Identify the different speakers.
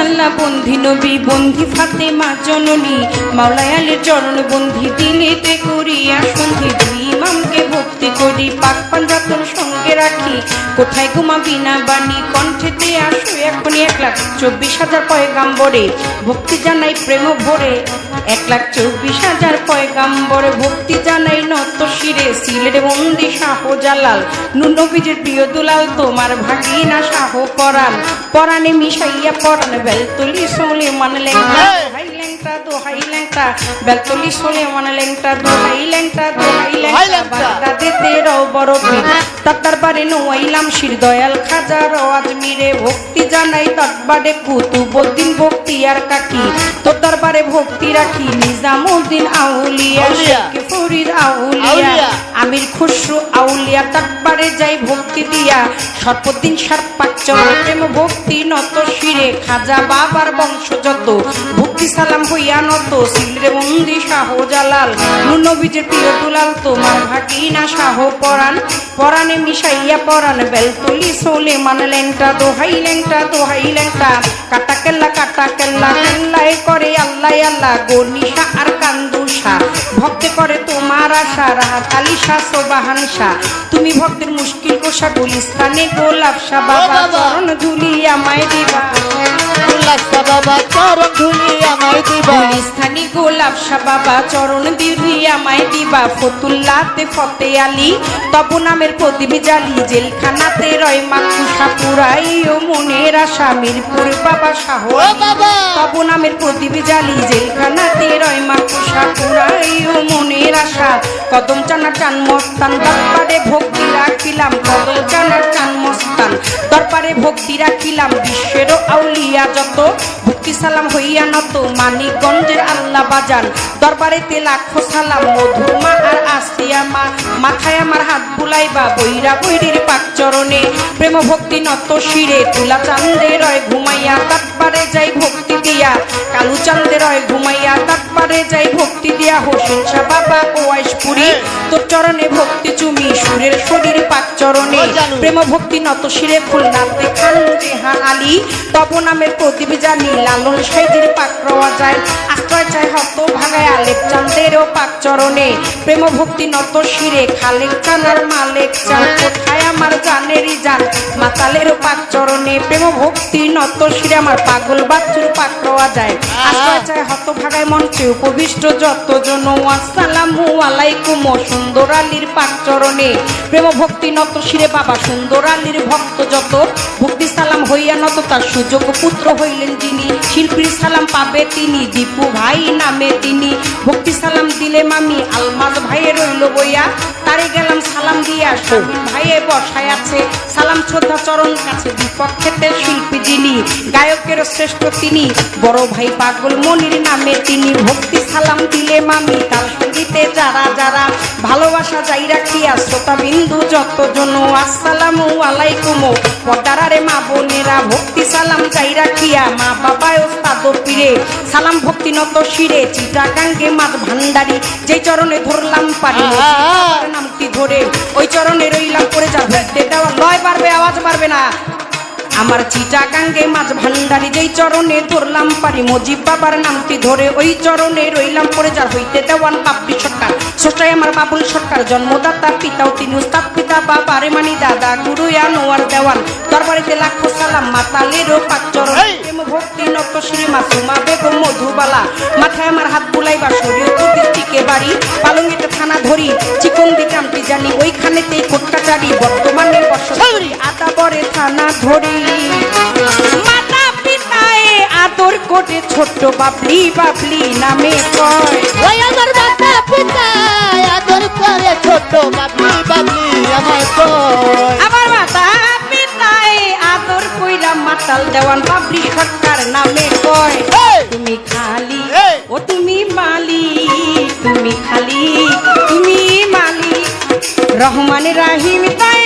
Speaker 1: আল্লাহ বন্ধি নবী বন্ধি ফাতেমা জননী মাওলায় আলীর চরণ বন্ধি দিলেতে করিয়া সন্ধি দুই ইমামকে ভক্তি করি পাক পাঞ্জাতন সঙ্গে রাখি কোথায় ঘুমাবি না বাণী কণ্ঠেতে আসো এখনই 1,24,000 পয়গাম্বরে ভক্তি জানাই প্রেম ভরে 1,24,000 পয়গাম্বরে ভক্তি জানাই নত শিরে সিলেট বন্দি শাহজালাল নবীজির প্রিয় দুলাল তোমার ভাগিনা শাহ পরাণ পরাণে মিশাইয়া পরাণ বেলতলি সুলেমান লেংটা দোহাই লেংটা দোহাই লেংটা বেলতলি সুলেমান লেংটা দোহাই লেংটা দোহাই লেংটা বাগদাদেতে রও বড় পীর তার দরবারে নোয়াইলাম শির দয়াল খাজা আজমিরে ভক্তি জানাই দরবারে কুতুবউদ্দিন ভক্তি আর কাকি তোর দরবারে ভক্তি রাখি নিজামউদ্দিন আউলিয়া শেখ ফরিদ আউলিয়া আমির খুসরু আউলিয়া দরবারে যাই ভক্তি দিয়া সর্বদিন সর্পাচ্চর প্রেম ভক্তি নত শিরে খাজা বাবার বংশ যত ভক্তি সালাম হইয়া নত সিলেট বন্দি শাহজালাল নবীজির প্রিয় দুলাল তোমার ভাগিনা শাহ পরাণ পরাণে মিশাইয়া পরাণ বেলতলি সুলেমান লেংটা দোহাই লেংটা দোহাই লেংটা কাটা কেল্লা কেল্লায় করে আল্লাহ আল্লাহ গনিশা আর কান্দুষা ভক্তে করে তোমার আশা রাহাত আলী শাহ সোবাহান শাহ তুমি ভক্তের মুশকিল কোষা গুলিস্তানে গোলাপ শাহ বাবা চরণ ধুলি আমায় দিবা বাবা চরণ ধুলি আমায় দিবা গুলিস্তানি গোলাপ শাহ বাবা চরণ ধুলি আমায় দিবা ফতুল্লাতে ফতে আলী তব নামের প্রদীপ জালি জেলখানাতে রয় মাকুষা পুরাই ও মনের আশা মিরপুর বাবা শাহ তব নামের প্রদীপ জালি জেলখানাতে রয় মাকুষা পুরাই ও মনের আশা কদম চানা চান মস্তান দরবারে ভক্তি রাখিলাম কদম চানা চান মস্তান দরবারে ভক্তি রাখিলাম বিশ্বের আউলিয়া যত ভক্তি সালাম হইয়া নত মানিকগঞ্জের আল্লাহ বাজান দরবারেতে লাখো সালাম মধুমা আর আসিয়া মা মাথায় আমার হাত বুলাইবা বৈরা বৈরির পাক চরণে প্রেম ভক্তি নত শিরে তুলা চাঁদে রয় ঘুমাইয়া দরবারে যাই ভক্তি দিয়া কালু চাঁদে রয় ঘুমাইয়া দরবারে যাই ভক্তি দিয়া হোসেন শাহ বাবা ওয়াইশপুরি তোর চরণে ভক্তি চুমি সুরের শরীর পাক চরণে প্রেম ভক্তি নত শিরে খুলনাতে খান জেহান আলী তব নামের প্রদীপ জানি লালন সাইদের পাক রওয়া যায় আশ্রয় চায় হত ভাগায় আলেক চাঁদেরও পাক চরণে প্রেম ভক্তি নত শিরে খালেক চান আর মালেক চান কোথায় আমার জানেরই জান মাতালেরও পাক চরণে প্রেম ভক্তি নত শিরে আমার পাগল বাচ্চুর পাক রওয়া যায় আশ্রয় চায় হত ভাগায় মঞ্চে উপবিষ্ট যতজন আসসালামু আলাইকুম সুন্দর আলীর পাক চরণে প্রেম ভক্তি নত শিরে বাবা সুন্দর আলীর ভক্ত যত ভক্তি সালাম হইয়া নত তার সুযোগ পুত্র হইলেন যিনি শিল্পীর সালাম পাবে তিনি দীপু ভাই নামে তিনি ভক্তি সালাম দিলে মামি আলমাজ ভাইয়ে রইল বইয়া তারে গেলাম সালাম দিয়া শামিম ভাইয়ে বসায় আছে সালাম শ্রদ্ধা চরণ কাছে দীপক ক্ষেতের শিল্পী যিনি গায়কের শ্রেষ্ঠ তিনি বড় ভাই পাগল মনির নামে তিনি ভক্তি সালাম দিলে মামি তার সঙ্গীতে যারা যারা ভালোবাসা যাই রাখিয়া শ্রোতা বিন্দু যতজন আসসালামু আলাইকুম পদারারে মা বোনেরা ভক্তি সালাম যাই রাখিয়া মা বাবা ওস্তাদ পীরে সালাম ভক্তি নত শিরে চিটাগাঙ্গে মাছ ভান্ডারি যে চরণে ধরলাম পারি নামটি ধরে ওই চরণে রইলাম পড়ে যা ভক্তি দেওয়া লয় বাড়বে আওয়াজ বাড়বে না আমার চিটাগাঙ্গে মাছ ভান্ডারি যেই চরণে ধরলাম পারি মজিব বাবার নামটি ধরে ওই চরণে রইলাম পড়ে যার হইতে দেওয়ান বাপি সরকার সোসাই আমার বাবুল সরকার জন্মদাতা পিতাও তিনি উস্তাদ পিতা বাবা রে মানি দাদা গুরু আনোয়ার দেওয়ান দরবারেতে লাখো সালাম মাতালেরও পাক চরণ প্রেম ভক্তি নত শ্রী মাসুমা বেগম মধুবালা মাথায় আমার হাত বুলাইবা শরীয়তুল ডিস্ট্রিক্টে বাড়ি পালঙ্গিতে থানা ধরি চিকন দিকামটি জানি ওইখানেতেই কোটকাচারি বর্তমানে বর্ষী আদাবরে থানা ধরি মাতা পিতায় আদর করে ছোট্ট বাবলি বাবলি নামে কয়
Speaker 2: ওই আমার মাতা পিতায় আদর করে ছোট্ট বাবলি বাবলি আমায় কয়
Speaker 1: আমার মাতা পিতায় আদর কইরা মাতাল দেওয়ান বাবলি সরকার নামে কয় তুমি খালি ও তুমি মালিক তুমি খালি তুমি মালিক রহমান রাহিম তাই